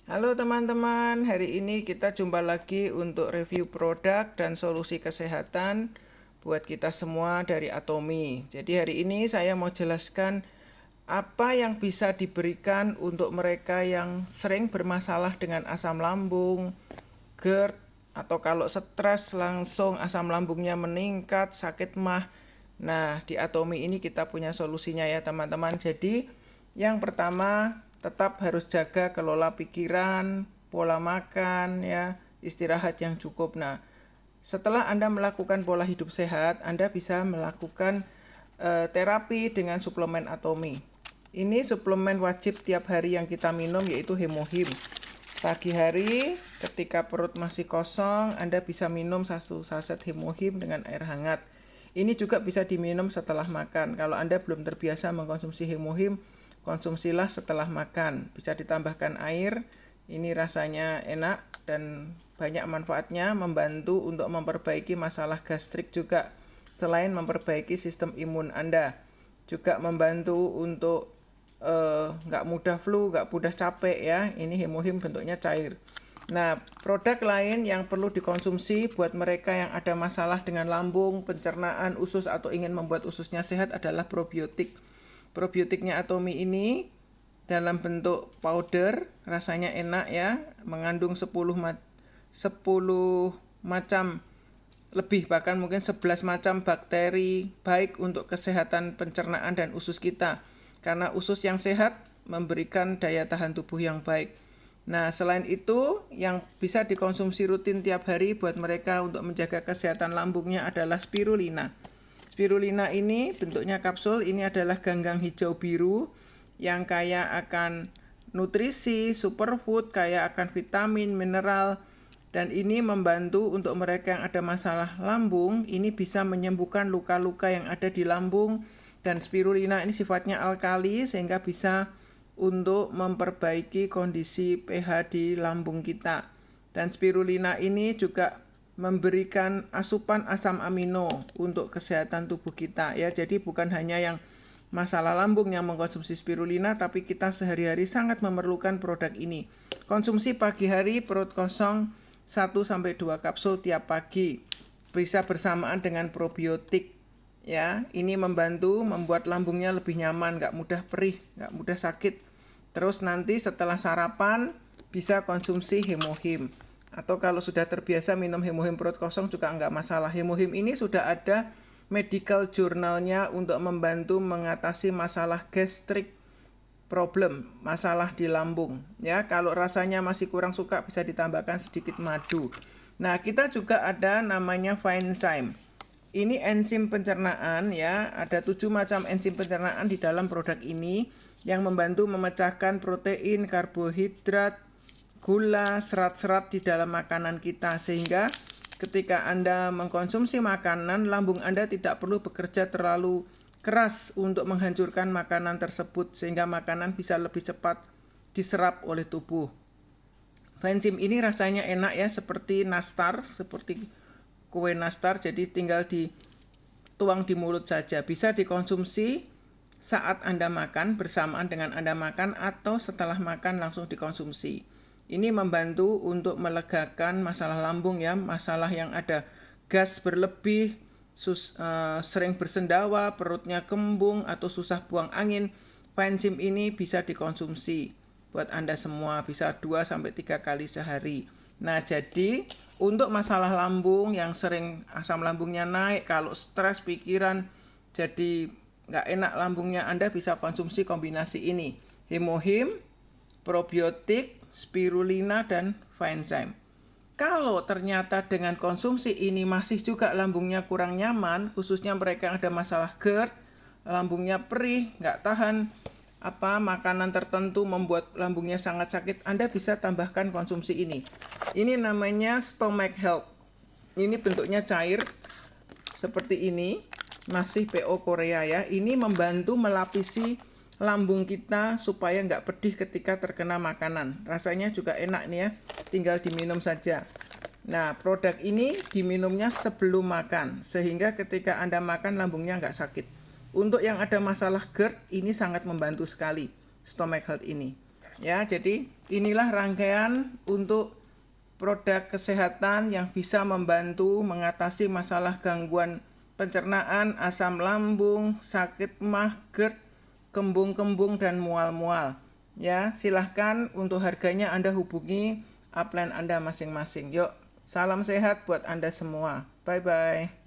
Halo teman-teman, hari ini kita jumpa lagi untuk review produk dan solusi kesehatan buat kita semua dari Atomi. Jadi hari ini saya mau jelaskan apa yang bisa diberikan untuk mereka yang sering bermasalah dengan asam lambung, GERD, atau kalau stres langsung asam lambungnya meningkat, sakit mah. Nah, di Atomi ini kita punya solusinya ya teman-teman. Jadi yang pertama, tetap harus jaga kelola pikiran, pola makan, ya, istirahat yang cukup. Nah, setelah Anda melakukan pola hidup sehat, Anda bisa melakukan terapi dengan suplemen Atomi. Ini suplemen wajib tiap hari yang kita minum, yaitu Hemohim. Pagi hari, ketika perut masih kosong, Anda bisa minum 1 saset Hemohim dengan air hangat. Ini juga bisa diminum setelah makan. Kalau Anda belum terbiasa mengkonsumsi Hemohim, konsumsilah setelah makan. Bisa ditambahkan air. Ini rasanya enak dan banyak manfaatnya, membantu untuk memperbaiki masalah gastrik juga. Selain memperbaiki sistem imun Anda, juga membantu untuk nggak mudah flu, nggak mudah capek ya. Ini Hemohim bentuknya cair. Nah, produk lain yang perlu dikonsumsi buat mereka yang ada masalah dengan lambung, pencernaan, usus, atau ingin membuat ususnya sehat adalah probiotik. Probiotiknya Atomi ini dalam bentuk powder, rasanya enak ya, mengandung 10 macam, lebih bahkan mungkin 11 macam bakteri baik untuk kesehatan pencernaan dan usus kita. Karena usus yang sehat memberikan daya tahan tubuh yang baik. Nah, selain itu, yang bisa dikonsumsi rutin tiap hari buat mereka untuk menjaga kesehatan lambungnya adalah spirulina. Spirulina ini bentuknya kapsul, ini adalah ganggang hijau biru yang kaya akan nutrisi, superfood, kaya akan vitamin, mineral, dan ini membantu untuk mereka yang ada masalah lambung. Ini bisa menyembuhkan luka-luka yang ada di lambung, dan spirulina ini sifatnya alkali sehingga bisa untuk memperbaiki kondisi pH di lambung kita. Dan spirulina ini juga memberikan asupan asam amino untuk kesehatan tubuh kita ya. Jadi bukan hanya yang masalah lambung yang mengkonsumsi spirulina, tapi kita sehari-hari sangat memerlukan produk ini. Konsumsi pagi hari perut kosong 1-2 kapsul tiap pagi. Bisa bersamaan dengan probiotik ya. Ini membantu membuat lambungnya lebih nyaman, nggak mudah perih, nggak mudah sakit. Terus nanti setelah sarapan bisa konsumsi Hemohim. Atau kalau sudah terbiasa minum Hemohim perut kosong juga nggak masalah. Hemohim ini sudah ada medical journalnya untuk membantu mengatasi masalah gastrik problem, masalah di lambung. Ya, kalau rasanya masih kurang suka bisa ditambahkan sedikit madu. Nah, kita juga ada namanya Finezyme. Ini enzim pencernaan ya, ada 7 macam enzim pencernaan di dalam produk ini yang membantu memecahkan protein, karbohidrat, gula, serat-serat di dalam makanan kita, sehingga ketika Anda mengkonsumsi makanan, lambung Anda tidak perlu bekerja terlalu keras untuk menghancurkan makanan tersebut, sehingga makanan bisa lebih cepat diserap oleh tubuh. Enzim ini rasanya enak ya, seperti nastar, seperti kue nastar, jadi tinggal dituang di mulut saja. Bisa dikonsumsi saat Anda makan, bersamaan dengan Anda makan, atau setelah makan langsung dikonsumsi. Ini membantu untuk melegakan masalah lambung ya, masalah yang ada gas berlebih, sering bersendawa, perutnya kembung, atau susah buang angin. Enzim ini bisa dikonsumsi buat Anda semua, bisa 2-3 kali sehari. Nah, jadi untuk masalah lambung yang sering asam lambungnya naik, kalau stres pikiran jadi nggak enak lambungnya, Anda bisa konsumsi kombinasi ini. Hemohim, probiotik, spirulina, dan Finezyme. Kalau ternyata dengan konsumsi ini masih juga lambungnya kurang nyaman, khususnya mereka yang ada masalah GERD, lambungnya perih, nggak tahan makanan tertentu membuat lambungnya sangat sakit, Anda bisa tambahkan konsumsi ini. Ini namanya Stomach Health. Ini bentuknya cair seperti ini, masih PO Korea ya. Ini membantu melapisi lambung kita supaya nggak pedih ketika terkena makanan. Rasanya juga enak nih ya, tinggal diminum saja. Nah, produk ini diminumnya sebelum makan, sehingga ketika Anda makan lambungnya nggak sakit. Untuk yang ada masalah GERD, ini sangat membantu sekali Stomach Health ini. Ya, jadi inilah rangkaian untuk produk kesehatan yang bisa membantu mengatasi masalah gangguan pencernaan, asam lambung, sakit mah, GERD, kembung-kembung dan mual-mual. Ya, silahkan untuk harganya Anda hubungi upline Anda masing-masing. Yuk, salam sehat buat Anda semua. Bye-bye.